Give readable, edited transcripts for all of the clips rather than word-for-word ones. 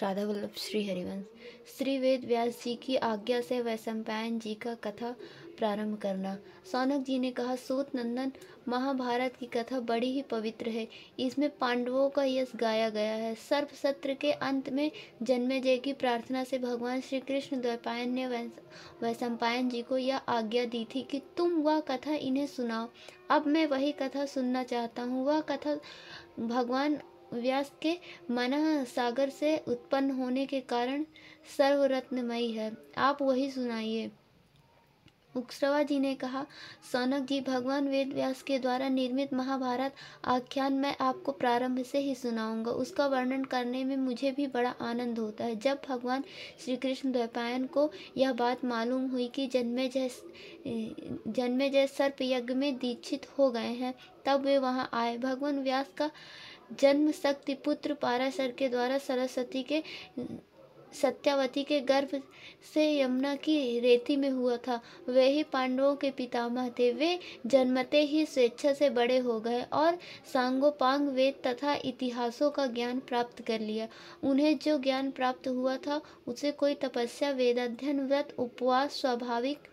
राधा वल्लभ श्री हरिवंश। श्री वेद व्यास जी की आज्ञा से वैशंपायन जी का कथा प्रारंभ करना। सौनक जी ने कहा, सूत नंदन, महाभारत की कथा बड़ी ही पवित्र है। इसमें पांडवों का यश गाया गया है। सर्प सत्र के अंत में जन्मेजय की प्रार्थना से भगवान श्री कृष्ण द्वैपायन ने वैशंपायन जी को यह आज्ञा दी थी कि तुम वह कथा इन्हें सुनाओ। अब मैं वही कथा सुनना चाहता हूँ। वह कथा भगवान व्यास के मन सागर से उत्पन्न होने के कारण सर्वरत्नमयी है। आप वही सुनाइए। उक्सवा जी ने कहा, सौनक जी, भगवान वेद व्यास के द्वारा निर्मित महाभारत आख्यान मैं आपको प्रारंभ से ही सुनाऊंगा। उसका वर्णन करने में मुझे भी बड़ा आनंद होता है। जब भगवान श्री कृष्ण द्वैपायन को यह बात मालूम हुई कि जन्मेजय सर्प यज्ञ में दीक्षित हो गए हैं, तब वे वहां आए। भगवान व्यास का जन्म शक्ति पुत्र पाराशर के द्वारा सत्यावती के गर्भ से यमुना की रेती में हुआ था। वे ही पांडवों के पितामह थे। वे जन्मते ही स्वेच्छा से बड़े हो गए और सांगोपांग वेद तथा इतिहासों का ज्ञान प्राप्त कर लिया। उन्हें जो ज्ञान प्राप्त हुआ था उसे कोई तपस्या, वेदाध्ययन, व्रत, उपवास, स्वाभाविक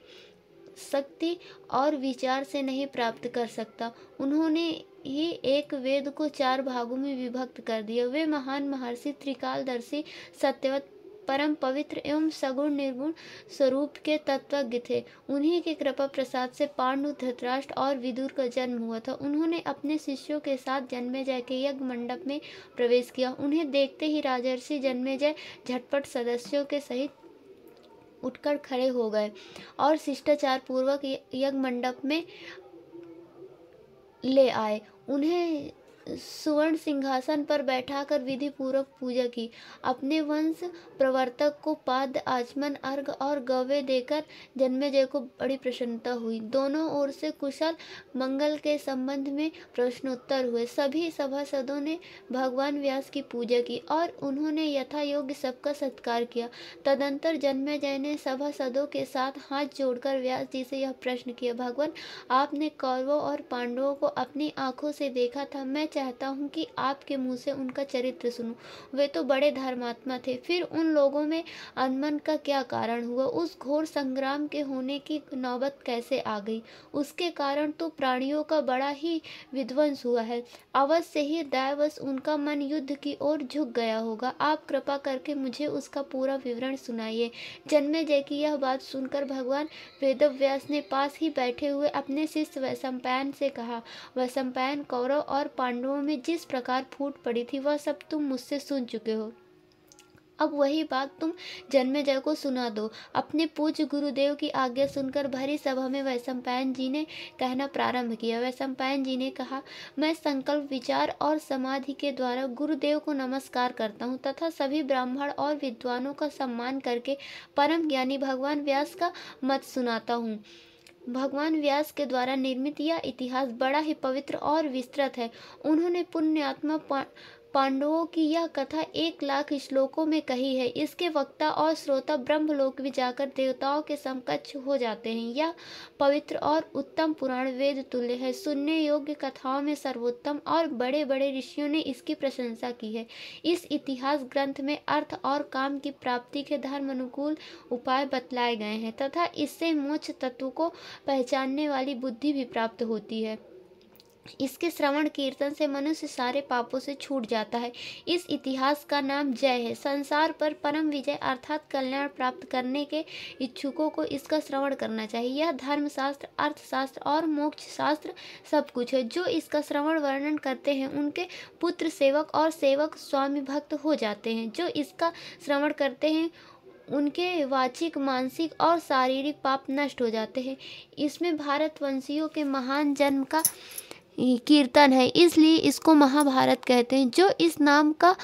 शक्ति और विचार से नहीं प्राप्त कर सकता। उन्होंने ही एक वेद को 4 भागों में विभक्त कर दिया। वे महान महर्षि त्रिकालदर्शी सत्यवत परम पवित्र एवं सगुण निर्गुण स्वरूप के तत्वज्ञ थे। उन्हीं के कृपा प्रसाद से पांडु, धृतराष्ट्र और विदुर का जन्म हुआ था। उन्होंने अपने शिष्यों के साथ जन्मेजय के यज्ञ मंडप में प्रवेश किया। उन्हें देखते ही राजर्षि जन्मेजय झटपट सदस्यों के सहित उठकर खड़े हो गए और शिष्टाचार पूर्वक यज्ञ मंडप में ले आए। उन्हें सुवर्ण सिंहासन पर बैठाकर विधि पूर्वक पूजा की। अपने वंश प्रवर्तक को पाद, आचमन, अर्घ और गव्य देकर जन्मेजय को बड़ी प्रसन्नता हुई। दोनों ओर से कुशल मंगल के संबंध में प्रश्नोत्तर हुए। सभी सभासदों ने भगवान व्यास की पूजा की और उन्होंने यथा योग्य सबका सत्कार किया। तदंतर जन्मेजय ने सभासदों के साथ हाथ जोड़कर व्यास जी से यह प्रश्न किया, भगवान, आपने कौरवों और पांडवों को अपनी आंखों से देखा था। मैं चाहता हूँ कि आपके मुंह से उनका चरित्र सुनूं। वे तो बड़े धर्मात्मा थे, फिर उन लोगों में अनमन का क्या कारण हुआ? उस घोर संग्राम के होने की नौबत कैसे आ गई? उसके कारण तो प्राणियों का बड़ा ही विध्वंस हुआ है। अवश्य ही दैवश उनका मन युद्ध की ओर झुक गया होगा। आप कृपा करके मुझे उसका पूरा विवरण सुनाइए। जन्मेजय की यह बात सुनकर भगवान वेदव्यास ने पास ही बैठे हुए अपने शिष्य वैशंपायन से कहा, वैशंपायन, कौरव और पांडवों में जिस प्रकार फूट पड़ी थी वह सब तुम मुझसे सुन चुके हो। अब वही बात तुम जन्मेजय को सुना दो। अपने पूज्य गुरुदेव की आज्ञा सुनकर भरी सभा में वैशंपायन जी ने कहना प्रारंभ किया। वैशंपायन जी ने कहा, मैं संकल्प, विचार और समाधि के द्वारा गुरुदेव को नमस्कार करता हूँ तथा सभी ब्राह्मण और विद्वानों का सम्मान करके परम ज्ञानी भगवान व्यास का मत सुनाता हूँ। भगवान व्यास के द्वारा निर्मित यह इतिहास बड़ा ही पवित्र और विस्तृत है। उन्होंने पुण्यात्मा पांडवों की यह कथा 1,00,000 श्लोकों में कही है। इसके वक्ता और श्रोता ब्रह्मलोक में जाकर देवताओं के समकक्ष हो जाते हैं। यह पवित्र और उत्तम पुराण वेद तुल्य है। सुनने योग्य कथाओं में सर्वोत्तम और बड़े बड़े ऋषियों ने इसकी प्रशंसा की है। इस इतिहास ग्रंथ में अर्थ और काम की प्राप्ति के धर्म अनुकूल उपाय बतलाए गए हैं तथा इससे मोक्ष तत्व को पहचानने वाली बुद्धि भी प्राप्त होती है। इसके श्रवण कीर्तन से मनुष्य सारे पापों से छूट जाता है। इस इतिहास का नाम जय है। संसार पर परम विजय अर्थात कल्याण प्राप्त करने के इच्छुकों को इसका श्रवण करना चाहिए। यह धर्मशास्त्र, अर्थशास्त्र और मोक्ष शास्त्र सब कुछ है। जो इसका श्रवण वर्णन करते हैं उनके पुत्र सेवक और सेवक स्वामी भक्त हो जाते हैं। जो इसका श्रवण करते हैं उनके वाचिक, मानसिक और शारीरिक पाप नष्ट हो जाते हैं। इसमें भारतवंशियों के महान जन्म का कीर्तन है, इसलिए इसको महाभारत कहते हैं। जो इस नाम का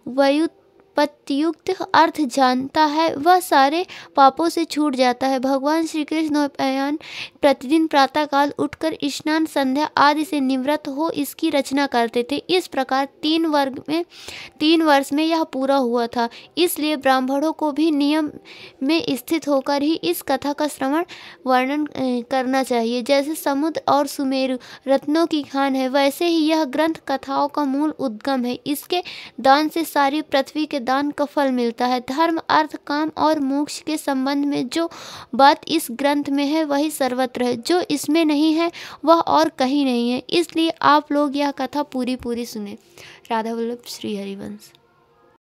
व्युत्पत्तियुक्त अर्थ जानता है वह सारे पापों से छूट जाता है। भगवान श्री कृष्ण द्वैपायन प्रतिदिन प्रातःकाल उठकर स्नान, संध्या आदि से निवृत्त हो इसकी रचना करते थे। इस प्रकार 3 वर्ष में यह पूरा हुआ था। इसलिए ब्राह्मणों को भी नियम में स्थित होकर ही इस कथा का श्रवण वर्णन करना चाहिए। जैसे समुद्र और सुमेरु रत्नों की खान है, वैसे ही यह ग्रंथ कथाओं का मूल उद्गम है। इसके दान से सारी पृथ्वी के दान का फल मिलता है। धर्म, अर्थ, काम और मोक्ष के संबंध में जो बात इस ग्रंथ में है वही सर्वत्र है, जो इसमें नहीं है वह और कहीं नहीं है। इसलिए आप लोग यह कथा पूरी पूरी सुने। राधा वल्लभ श्री हरिवंश।